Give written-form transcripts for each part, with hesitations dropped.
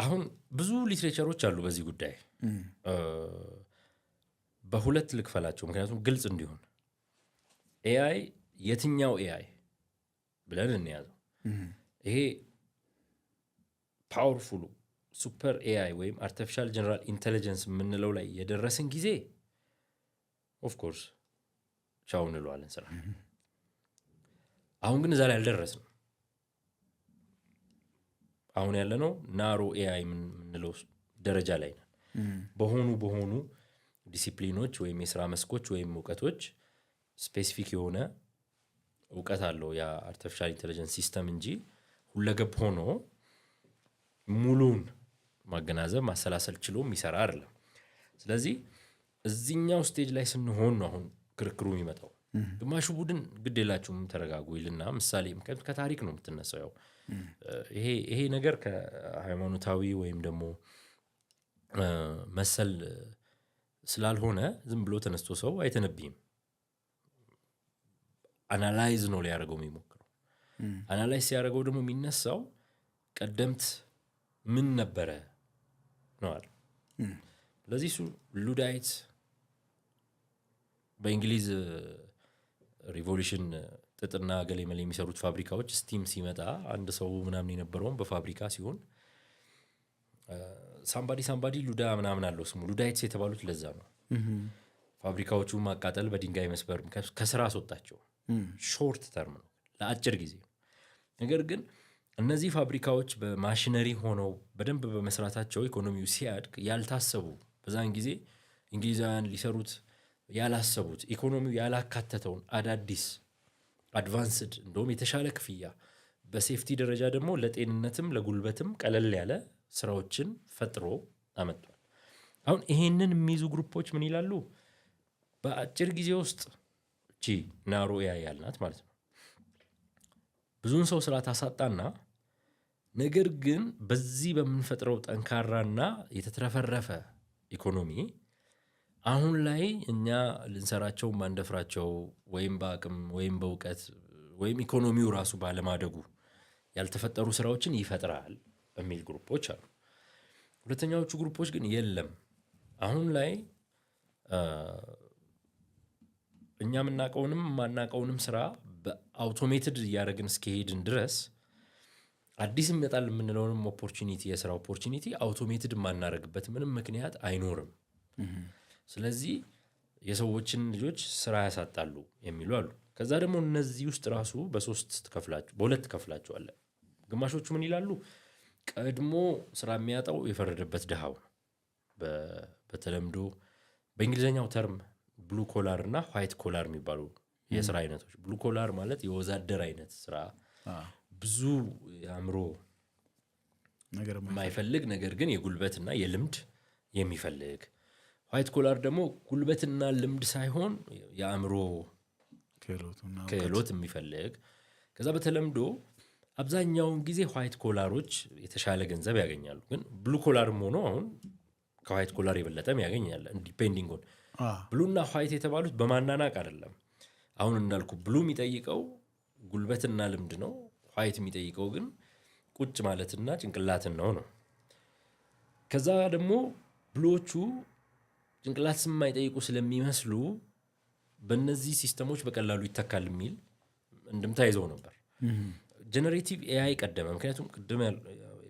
አሁን ብዙ ሊትሬቸሮች አሉ በዚህ ጉዳይ። በሁለት ልክፈላቸው ምክንያቱም ግልጽ እንዲሆን። ኤአይ የትኛው ኤአይ ብለን እንያዘው። ይሄ ፓወርፉሉ ሱፐር ኤአይ ወይም አርቲፊሻል ጀነራል ኢንቴሊጀንስ የምንለው ላይ የደረስን ጊዜ ኦፍኮርስ ቻው እንለዋለን ስራ። አሁን ግን እዛ ላይ አልደረስንም። አሁን ያለነው ናሮ ኤአይ የምንለው ደረጃ ላይ ነን። በሆኑ ዲሲፕሊኖች ወይም የስራ መስኮች ወይም እውቀቶች ስፔሲፊክ የሆነ እውቀት አለው ያ አርቲፊሻል ኢንቴሊጀንስ ሲስተም እንጂ ሁለገብ ሆኖ ሙሉን ማገናዘብ ማሰላሰል ችሎ የሚሰራ አይደለም። ስለዚህ እዚህኛው ስቴጅ ላይ ስንሆን ነው አሁን ክርክሩ የሚመጣው። ግማሹ ቡድን ግድ የላችሁም ተረጋጉ ይልና ምሳሌ ምክንያቱም ከታሪክ ነው የምትነሳው። ያው ይሄ ነገር ከሃይማኖታዊ ወይም ደግሞ መሰል ስላልሆነ ዝም ብሎ ተነስቶ ሰው አይተነብይም። አናላይዝ ነው ሊያደርገው የሚሞክረው። አናላይዝ ሲያደርገው ደግሞ የሚነሳው ቀደምት ምን ነበረ ነው አይደል? ስለዚህ እሱ ሉዳይት በእንግሊዝ ሪቮሉሽን ጥጥና ገሌመሌ የሚሰሩት ፋብሪካዎች ስቲም ሲመጣ አንድ ሰው ምናምን የነበረውም በፋብሪካ ሲሆን ሳምባዲ ሉዳ ምናምን አለው ስሙ። ሉዳይትስ የተባሉት ለዛ ነው። ፋብሪካዎቹ ማቃጠል፣ በድንጋይ መስበር ከስራ አስወጣቸው። ሾርት ተርም ነው፣ ለአጭር ጊዜ ነው። ነገር ግን እነዚህ ፋብሪካዎች በማሽነሪ ሆነው በደንብ በመስራታቸው ኢኮኖሚው ሲያድግ ያልታሰቡ በዛን ጊዜ እንግሊዛውያን ሊሰሩት ያላሰቡት ኢኮኖሚው ያላካተተውን አዳዲስ አድቫንስድ እንደውም የተሻለ ክፍያ በሴፍቲ ደረጃ ደግሞ ለጤንነትም ለጉልበትም ቀለል ያለ ስራዎችን ፈጥሮ አመጥቷል። አሁን ይሄንን የሚይዙ ግሩፖች ምን ይላሉ? በአጭር ጊዜ ውስጥ እቺ ናሮ ኤአይ ያልናት ማለት ነው ብዙን ሰው ስራ ታሳጣና ነገር ግን በዚህ በምንፈጥረው ጠንካራና የተትረፈረፈ ኢኮኖሚ አሁን ላይ እኛ ልንሰራቸው ማንደፍራቸው ወይም በአቅም ወይም በእውቀት ወይም ኢኮኖሚው ራሱ ባለማደጉ ያልተፈጠሩ ስራዎችን ይፈጥራል የሚል ግሩፖች አሉ። ሁለተኛዎቹ ግሩፖች ግን የለም አሁን ላይ እኛ የምናውቀውንም ማናውቀውንም ስራ በአውቶሜትድ እያደረግን እስከሄድን ድረስ አዲስ ይመጣል የምንለውንም ኦፖርቹኒቲ የስራ ኦፖርቹኒቲ አውቶሜትድ የማናደርግበት ምንም ምክንያት አይኖርም። ስለዚህ የሰዎችን ልጆች ስራ ያሳጣሉ የሚሉ አሉ። ከዛ ደግሞ እነዚህ ውስጥ ራሱ በሁለት ከፍላቸዋል። ግማሾቹ ምን ይላሉ? ቀድሞ ስራ የሚያጣው የፈረደበት ድሃው ነው። በተለምዶ በእንግሊዝኛው ተርም ብሉ ኮላር እና ዋይት ኮላር የሚባሉ የስራ አይነቶች። ብሉ ኮላር ማለት የወዛደር አይነት ስራ፣ ብዙ የአእምሮ የማይፈልግ ነገር ግን የጉልበትና የልምድ የሚፈልግ። ዋይት ኮላር ደግሞ ጉልበትና ልምድ ሳይሆን የአእምሮ ክህሎት የሚፈልግ። ከዛ በተለምዶ አብዛኛውን ጊዜ ዋይት ኮላሮች የተሻለ ገንዘብ ያገኛሉ። ግን ብሉ ኮላርም ሆኖ አሁን ከዋይት ኮላር የበለጠም ያገኛል። ዲፔንዲንግ ኦን ብሉና ዋይት የተባሉት በማናናቅ አይደለም። አሁን እንዳልኩ ብሉ የሚጠይቀው ጉልበትና ልምድ ነው። ዋይት የሚጠይቀው ግን ቁጭ ማለትና ጭንቅላትን ነው። ከዛ ደግሞ ብሎቹ ጭንቅላት የማይጠይቁ ስለሚመስሉ በእነዚህ ሲስተሞች በቀላሉ ይተካል የሚል እንድምታ ይዘው ነበር። ጀነሬቲቭ ኤአይ ቀደመ። ምክንያቱም ቅድም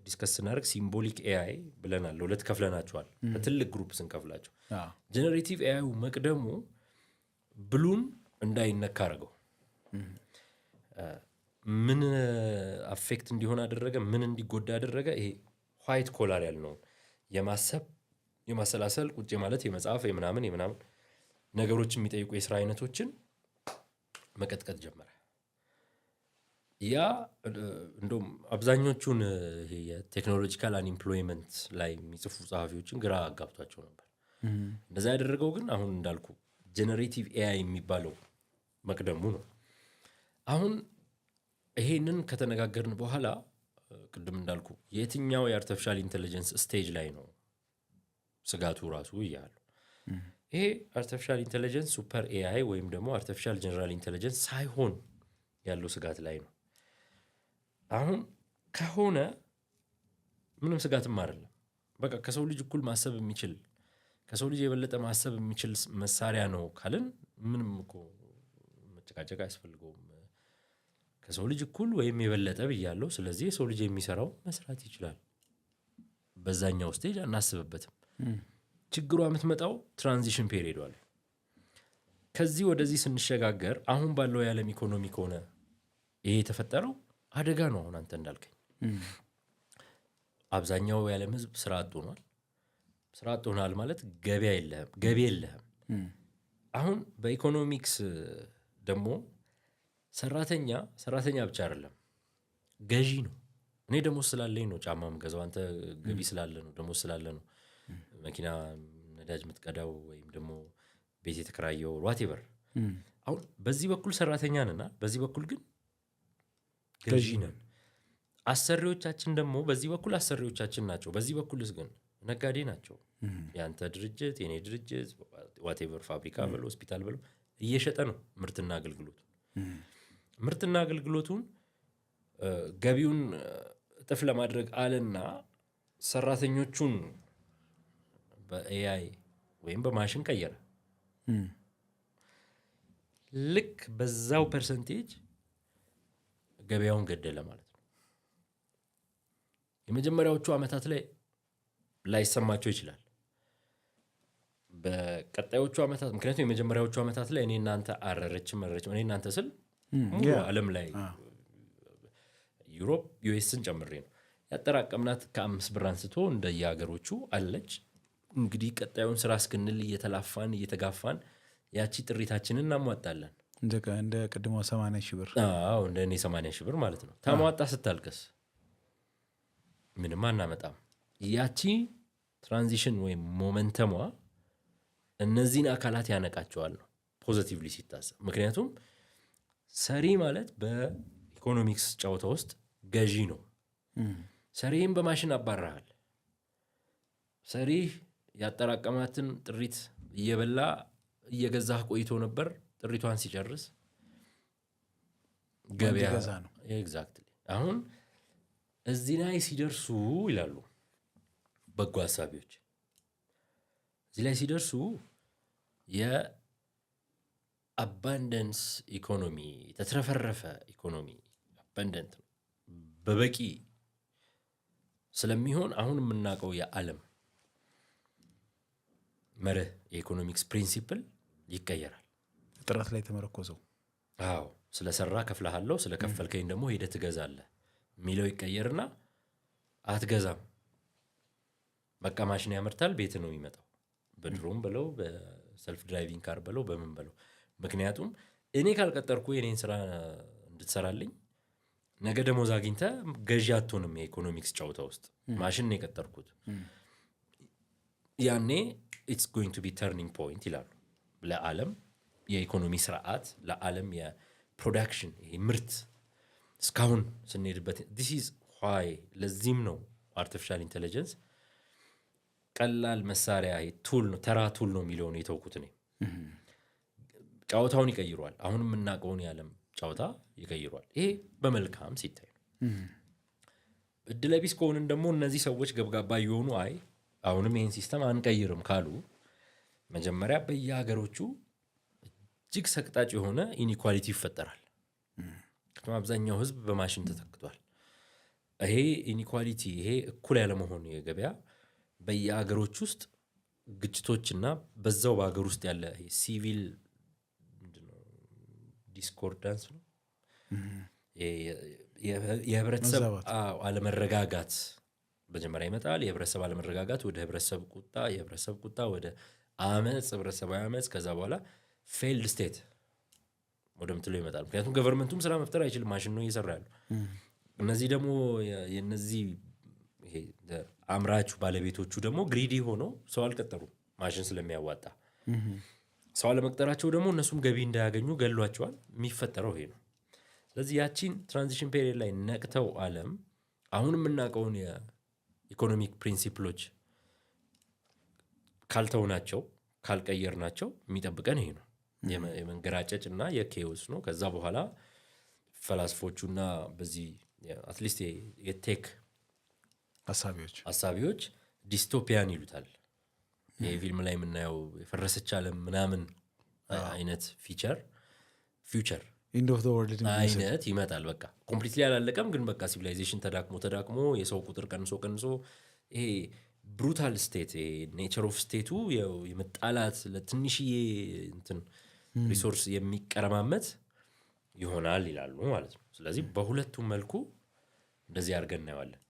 ዲስከስ ስናደርግ ሲምቦሊክ ኤአይ ብለናል፣ ሁለት ከፍለናቸዋል። በትልቅ ግሩፕ ስንከፍላቸው ጀነሬቲቭ ኤአይ መቅደሙ ብሉን እንዳይነካ አደረገው። ምን አፌክት እንዲሆን አደረገ? ምን እንዲጎዳ አደረገ? ይሄ ዋይት ኮላር ያልነውን የማሰብ የማሰላሰል ቁጭ ማለት የመጽሐፍ የምናምን ነገሮች የሚጠይቁ የስራ አይነቶችን መቀጥቀጥ ጀመረ። ያ እንደውም አብዛኞቹን የቴክኖሎጂካል አንኢምፕሎይመንት ላይ የሚጽፉ ጸሐፊዎችን ግራ አጋብቷቸው ነበር። እንደዛ ያደረገው ግን አሁን እንዳልኩ ጀነሬቲቭ ኤአይ የሚባለው መቅደሙ ነው። አሁን ይሄንን ከተነጋገርን በኋላ ቅድም እንዳልኩ የትኛው የአርቲፊሻል ኢንቴሊጀንስ ስቴጅ ላይ ነው ስጋቱ ራሱ እያሉ ይሄ አርቲፊሻል ኢንቴሊጀንስ ሱፐር ኤአይ ወይም ደግሞ አርቲፊሻል ጀነራል ኢንቴሊጀንስ ሳይሆን ያለው ስጋት ላይ ነው። አሁን ከሆነ ምንም ስጋትም አይደለም። በቃ ከሰው ልጅ እኩል ማሰብ የሚችል ከሰው ልጅ የበለጠ ማሰብ የሚችል መሳሪያ ነው ካልን ምንም እኮ መጨቃጨቅ አያስፈልገውም። ከሰው ልጅ እኩል ወይም የበለጠ ብያለሁ። ስለዚህ የሰው ልጅ የሚሰራው መስራት ይችላል። በዛኛው ስቴጅ አናስብበትም። ችግሯ የምትመጣው ትራንዚሽን ፔሪድ ላይ ከዚህ ወደዚህ ስንሸጋገር አሁን ባለው የዓለም ኢኮኖሚ ከሆነ ይሄ የተፈጠረው አደጋ ነው። አሁን አንተ እንዳልከኝ አብዛኛው የዓለም ህዝብ ስራ አጥ ሆኗል። ስራ አጥ ሆኗል ማለት ገቢ የለህም። አሁን በኢኮኖሚክስ ደግሞ ሰራተኛ ብቻ አይደለም ገዢ ነው። እኔ ደሞዝ ስላለኝ ነው ጫማ የምገዛው። አንተ ገቢ ስላለ ነው፣ ደሞዝ ስላለ ነው መኪና ነዳጅ የምትቀዳው ወይም ደግሞ ቤት የተከራየው ዋቴቨር። አሁን በዚህ በኩል ሰራተኛ ነና በዚህ በኩል ግን ገዢ ነን። አሰሪዎቻችን ደግሞ በዚህ በኩል አሰሪዎቻችን ናቸው፣ በዚህ በኩልስ ግን ነጋዴ ናቸው። የአንተ ድርጅት የኔ ድርጅት ዋቴቨር ፋብሪካ በለው ሆስፒታል በለው እየሸጠ ነው ምርትና አገልግሎቱን ገቢውን እጥፍ ለማድረግ አለና ሰራተኞቹን በኤአይ ወይም በማሽን ቀየረ። ልክ በዛው ፐርሰንቴጅ ገበያውን ገደለ ማለት ነው። የመጀመሪያዎቹ ዓመታት ላይ ላይሰማቸው ይችላል። በቀጣዮቹ ዓመታት ምክንያቱም የመጀመሪያዎቹ ዓመታት ላይ እኔ እናንተ አረረችም እኔ እናንተ ስል ሙሉ ዓለም ላይ ዩሮፕ ዩኤስን ጨምሬ ነው ያጠራቀምናት ከ5 ብር አንስቶ እንደየሀገሮቹ አለች። እንግዲህ ቀጣዩን ስራ እስክንል እየተላፋን እየተጋፋን ያቺ ጥሪታችንን እናሟጣለን። እንደ ቅድሞ 80 ሺህ ብር እንደ እኔ 80 ሺህ ብር ማለት ነው። ተሟጣ ስታልቅስ ምንም አናመጣም። ያቺ ትራንዚሽን ወይም ሞመንተሟ እነዚህን አካላት ያነቃቸዋል ነው ፖዚቲቭሊ ሲታሰብ። ምክንያቱም ሰሪ ማለት በኢኮኖሚክስ ጨዋታ ውስጥ ገዢ ነው። ሰሪህም በማሽን አባራሃል። ሰሪህ ያጠራቀማትን ጥሪት እየበላ እየገዛህ ቆይቶ ነበር። ጥሪቷን ሲጨርስ ገበያ ነው። ኤግዛክትሊ። አሁን እዚህ ላይ ሲደርሱ ይላሉ በጎ ሀሳቢዎች፣ እዚህ ላይ ሲደርሱ የአባንደንስ ኢኮኖሚ የተትረፈረፈ ኢኮኖሚ አባንደንት ነው በበቂ ስለሚሆን አሁን የምናውቀው የዓለም መርህ የኢኮኖሚክስ ፕሪንሲፕል ይቀየራል። ጥራት ላይ ተመረኮዘው ስለሰራ ከፍልሃለሁ፣ ስለከፈልከኝ ደግሞ ሄደህ ትገዛለህ የሚለው ይቀየርና አትገዛም። በቃ ማሽን ያመርታል፣ ቤት ነው የሚመጣው። በድሮም በለው በሰልፍ ድራይቪንግ ካር በለው በምን በለው። ምክንያቱም እኔ ካልቀጠርኩ የኔን ስራ እንድትሰራልኝ ነገ ደሞዝ አግኝተህ ገዢ አትሆንም። የኢኮኖሚክስ ጨዋታ ውስጥ ማሽን ነው የቀጠርኩት። ያኔ ኢትስ ጎይንግ ቱ ቢ ተርኒንግ ፖይንት ይላሉ ለዓለም የኢኮኖሚ ስርዓት፣ ለዓለም የፕሮዳክሽን ምርት እስካሁን ስንሄድበት ዲስ ኢዝ ዋይ። ለዚህም ነው አርቲፊሻል ኢንቴሊጀንስ ቀላል መሳሪያ ቱል ነው፣ ተራ ቱል ነው የሚለውን የተውኩት እኔ። ጨዋታውን ይቀይሯል። አሁን የምናውቀውን የዓለም ጨዋታ ይቀይሯል። ይሄ በመልካም ሲታይ ነው። እድለቢስ ከሆንን ደግሞ እነዚህ ሰዎች ገብጋባ የሆኑ አሁንም ይህን ሲስተም አንቀይርም ካሉ መጀመሪያ በየሀገሮቹ እጅግ ሰቅጣጭ የሆነ ኢኒኳሊቲ ይፈጠራል። አብዛኛው ህዝብ በማሽን ተተክቷል። ይሄ ኢኒኳሊቲ፣ ይሄ እኩል ያለመሆን የገበያ በየሀገሮች ውስጥ ግጭቶችና በዛው በሀገር ውስጥ ያለ ሲቪል ዲስኮርዳንስ ነው የህብረተሰብ አለመረጋጋት መጀመሪያ ይመጣል። የህብረተሰብ አለመረጋጋት ወደ ህብረተሰብ ቁጣ፣ የህብረተሰብ ቁጣ ወደ አመፅ፣ ህብረተሰባዊ አመፅ፣ ከዛ በኋላ ፌልድ ስቴት ወደምትለው ይመጣል። ምክንያቱም ገቨርንመንቱም ስራ መፍጠር አይችልም፣ ማሽን ነው እየሰራ ያለው። እነዚህ ደግሞ የነዚህ አምራቹ ባለቤቶቹ ደግሞ ግሪዲ ሆነው ሰው አልቀጠሩም ማሽን ስለሚያዋጣ። ሰው አለመቅጠራቸው ደግሞ እነሱም ገቢ እንዳያገኙ ገሏቸዋል። የሚፈጠረው ይሄ ነው። ስለዚህ ያቺን ትራንዚሽን ፔሪየድ ላይ ነቅተው ዓለም አሁን የምናውቀውን የኢኮኖሚክ ፕሪንሲፕሎች ካልተውናቸው ካልቀየርናቸው የሚጠብቀን ይሄ ነው። የመንገራጨጭ እና የኬዎስ ነው። ከዛ በኋላ ፈላስፎቹና በዚህ አትሊስት የቴክ አሳቢዎች ዲስቶፒያን ይሉታል። ይሄ ፊልም ላይ የምናየው የፈረሰች ዓለም ምናምን አይነት ፊውቸር ኢንድ ኦፍ ዘ ወርልድ አይነት ይመጣል። በቃ ኮምፕሊትሊ አላለቀም፣ ግን በቃ ሲቪላይዜሽን ተዳክሞ የሰው ቁጥር ቀንሶ ይሄ ብሩታል ስቴት ኔቸር ኦፍ ስቴቱ የመጣላት ለትንሽዬ እንትን ሪሶርስ የሚቀረማመት ይሆናል ይላሉ ማለት ነው። ስለዚህ በሁለቱም መልኩ እንደዚህ አድርገን እናየዋለን።